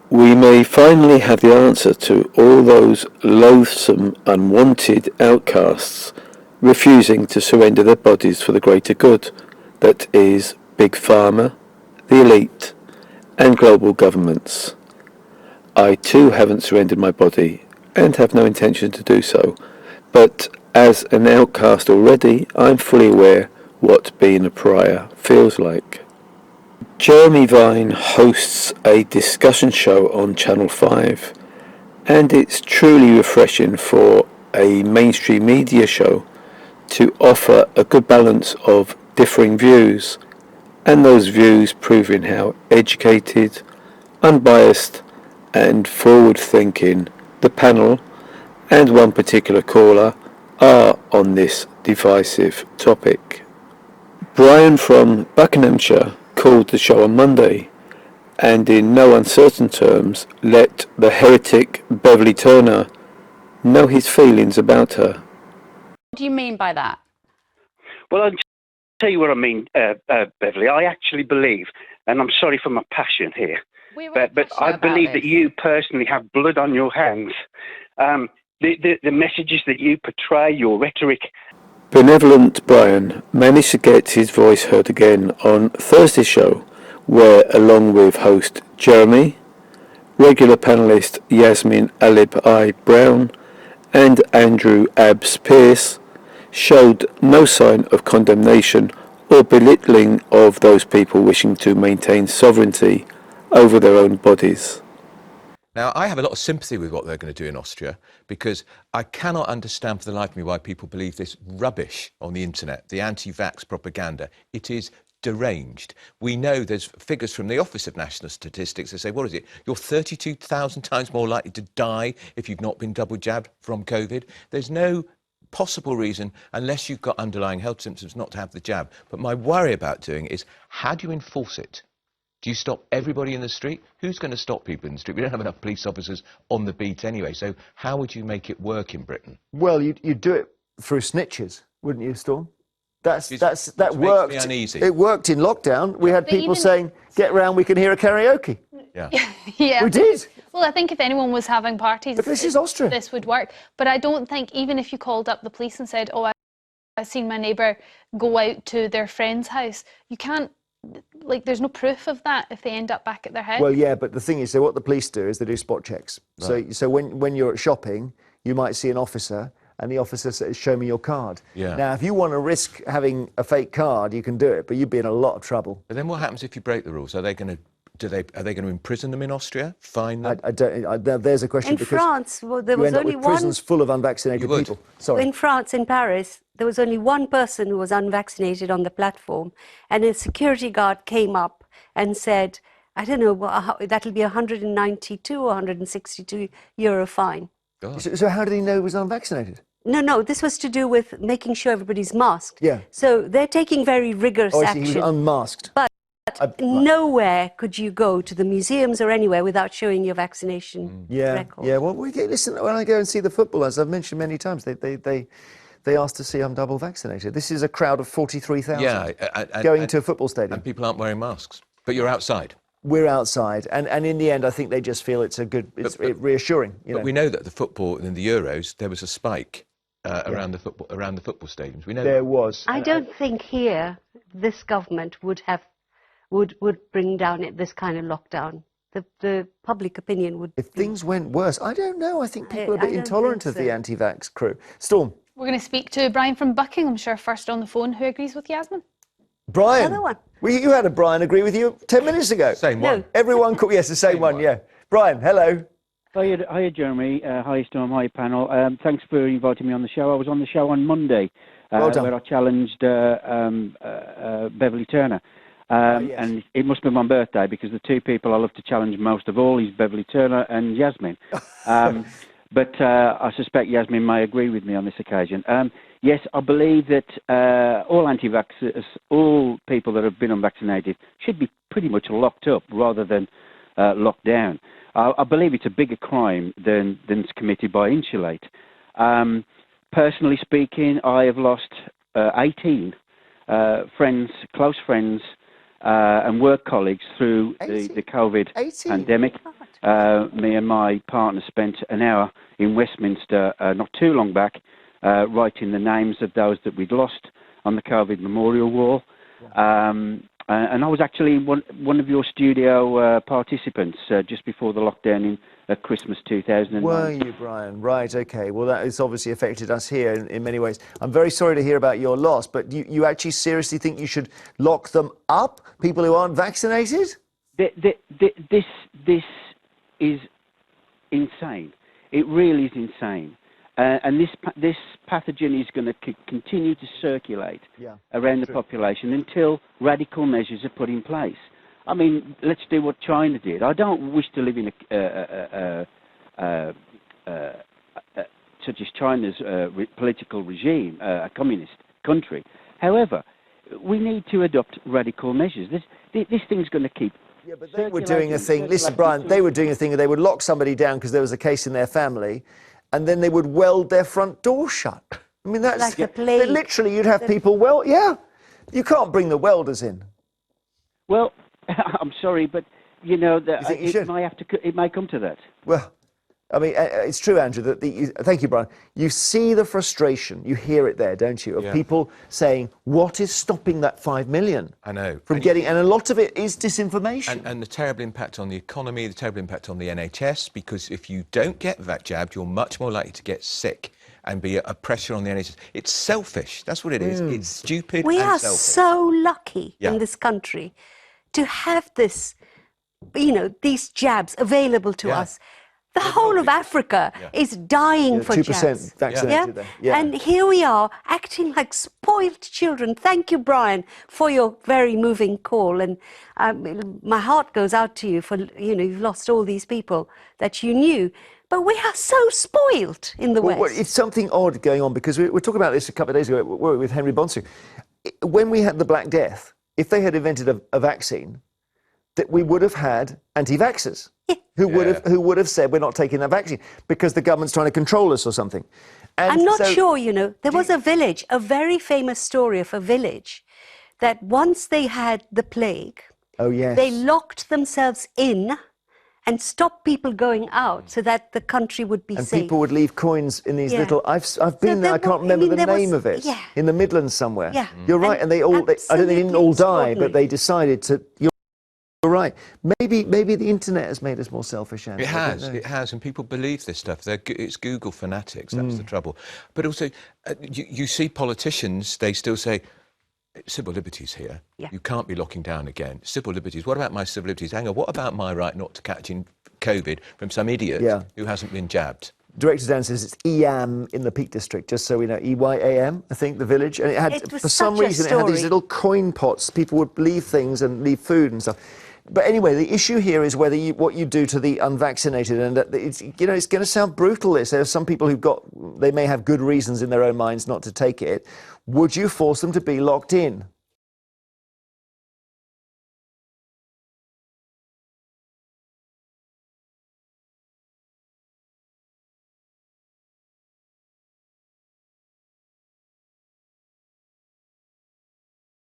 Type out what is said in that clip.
We may finally have the answer to all those loathsome, unwanted outcasts refusing to surrender their bodies for the greater good, that is, Big Pharma, the elite, and global governments. I too haven't surrendered my body, and have no intention to do so, but as an outcast already, I'm fully aware what being a pariah feels like. Jeremy Vine hosts a discussion show on Channel 5, and it's truly refreshing for a mainstream media show to offer a good balance of differing views, and those views proving how educated, unbiased, and forward-thinking the panel and one particular caller are on this divisive topic. Brian from Buckinghamshire called the show on Monday, and in no uncertain terms let the heretic Beverly Turner know his feelings about her. What do you mean by that? Well, I'll tell you what I mean, Beverly. I actually believe, and I'm sorry for my passion here, but I believe that you personally have blood on your hands. The messages that you portray, your rhetoric. Benevolent Brian managed to get his voice heard again on Thursday's show, where along with host Jeremy, regular panellist Yasmin Alib-I Brown, and Andrew Abs Pearce showed no sign of condemnation or belittling of those people wishing to maintain sovereignty over their own bodies. Now, I have a lot of sympathy with what they're going to do in Austria, because I cannot understand for the life of me why people believe this rubbish on the internet, the anti-vax propaganda. It is deranged. We know there's figures from the Office of National Statistics that say, what is it? You're 32,000 times more likely to die if you've not been double jabbed from COVID. There's no possible reason, unless you've got underlying health symptoms, not to have the jab. But my worry about doing it is, how do you enforce it? Do you stop everybody in the street? Who's going to stop people in the street? We don't have enough police officers on the beat anyway. So how would you make it work in Britain? Well, you'd do it through snitches, wouldn't you, Storm? That worked. Makes me uneasy. It worked in lockdown. We had people saying, "Get round, we can hear a karaoke." Yeah. Yeah. We did. Well, I think if anyone was having parties, but this is Austria. This would work. But I don't think, even if you called up the police and said, "Oh, I've seen my neighbour go out to their friend's house," you can't. Like, there's no proof of that if they end up back at their house. Well, yeah, but the thing is, so what the police do is they do spot checks. Right. So when you're at shopping, you might see an officer, and the officer says, "Show me your card." Yeah. Now, if you want to risk having a fake card, you can do it, but you'd be in a lot of trouble. But then what happens if you break the rules? Are they going to imprison them in Austria? Fine them? There's a question. In France, well, there was only one. Prisons full of unvaccinated people. Sorry. In France, in Paris, there was only one person who was unvaccinated on the platform, and a security guard came up and said, "I don't know, that'll be 192 or 162 euro fine." So how did he know he was unvaccinated? No, this was to do with making sure everybody's masked. Yeah. So they're taking very rigorous action. He was unmasked. But nowhere could you go to the museums or anywhere without showing your vaccination record. Yeah. Well, listen, when I go and see the football, as I've mentioned many times, they asked to see I'm double vaccinated. This is a crowd of 43,000 going to a football stadium. And people aren't wearing masks. But you're outside. We're outside, and in the end, I think they just feel it's reassuring. But we know that the football in the Euros, there was a spike around the football stadiums. We know there was. I don't think here this government would bring down this kind of lockdown. The public opinion would. If things went worse, I don't know. I think people are a bit intolerant of the anti-vax crew. Storm. We're going to speak to Brian from Buckinghamshire first on the phone, who agrees with Yasmin. Brian. Another one. You had a Brian agree with you 10 minutes ago. Same one. Everyone called. Yes, the same one. Yeah. Brian, hello. Hiya, Jeremy. Hi, Storm. Hi, panel. Thanks for inviting me on the show. I was on the show on Monday, well done. where I challenged Beverly Turner. Yes. And it must be my birthday, because the two people I love to challenge most of all is Beverly Turner and Yasmin. But I suspect Yasmin may agree with me on this occasion. Yes, I believe that all anti-vaxxers, all people that have been unvaccinated, should be pretty much locked up rather than locked down. I believe it's a bigger crime than's committed by Insulate. Personally speaking, I have lost 18 friends, close friends, and work colleagues through the COVID 80? pandemic. Me and my partner spent an hour in Westminster not too long back writing the names of those that we'd lost on the COVID memorial wall. And I was actually one of your studio participants just before the lockdown at Christmas 2009. Were you, Brian? Right, okay. Well, that has obviously affected us here in many ways. I'm very sorry to hear about your loss, but you actually seriously think you should lock them up, people who aren't vaccinated? This is insane. It really is insane. And this pathogen is going to continue to circulate around the population until radical measures are put in place. I mean, let's do what China did. I don't wish to live in such as China's political regime, a communist country. However, we need to adopt radical measures. This thing's going to keep. Yeah, but they were doing a thing. Listen, Brian, they were doing a thing. They would lock somebody down because there was a case in their family, and then they would weld their front door shut. I mean, that's like the plague. Literally, you'd have people. Well, yeah, you can't bring the welders in. Well, I'm sorry, but you know that it might come to that. Well, I mean, it's true, Andrew. That thank you, Brian. You see the frustration. You hear it there, don't you? Of people saying, "What is stopping that 5 million?" I know. From getting, and a lot of it is disinformation. And the terrible impact on the economy, the terrible impact on the NHS, because if you don't get that jabbed, you're much more likely to get sick and be a pressure on the NHS. It's selfish. That's what it is. It's stupid We and are selfish. so lucky in this country to have this, these jabs available to us. The whole of Africa is dying for 2% jabs. vaccinated there. Yeah. And here we are acting like spoiled children. Thank you, Brian, for your very moving call. And my heart goes out to you for, you've lost all these people that you knew. But we are so spoiled in the West. Well, it's something odd going on, because we were talking about this a couple of days ago with Henry Bonsu. When we had the Black Death, if they had invented a vaccine, that we would have had anti-vaxxers who would have said we're not taking that vaccine because the government's trying to control us or something. And I'm not sure, there was a village, a very famous story of a village that once they had the plague, they locked themselves in and stopped people going out so that the country would be safe. And people would leave coins in these little. I've been there. I can't remember the name of it. In the Midlands somewhere. Yeah. You're right. And they all. I don't think they didn't all die, but they decided to. You're right. Maybe the internet has made us more selfish. Andrew. It has, and people believe this stuff. It's Google fanatics. That's the trouble. But also, you see politicians. They still say, civil liberties here. Yeah. You can't be locking down again. Civil liberties. What about my civil liberties? Hang on. What about my right not to catch in COVID from some idiot who hasn't been jabbed? Director Dan says it's EAM in the Peak District, just so we know. EYAM, I think, the village. And it had, for some reason, it had these little coin pots. People would leave things and leave food and stuff. But anyway, the issue here is whether what you do to the unvaccinated, and it's it's going to sound brutal. There are some people they may have good reasons in their own minds not to take it. Would you force them to be locked in?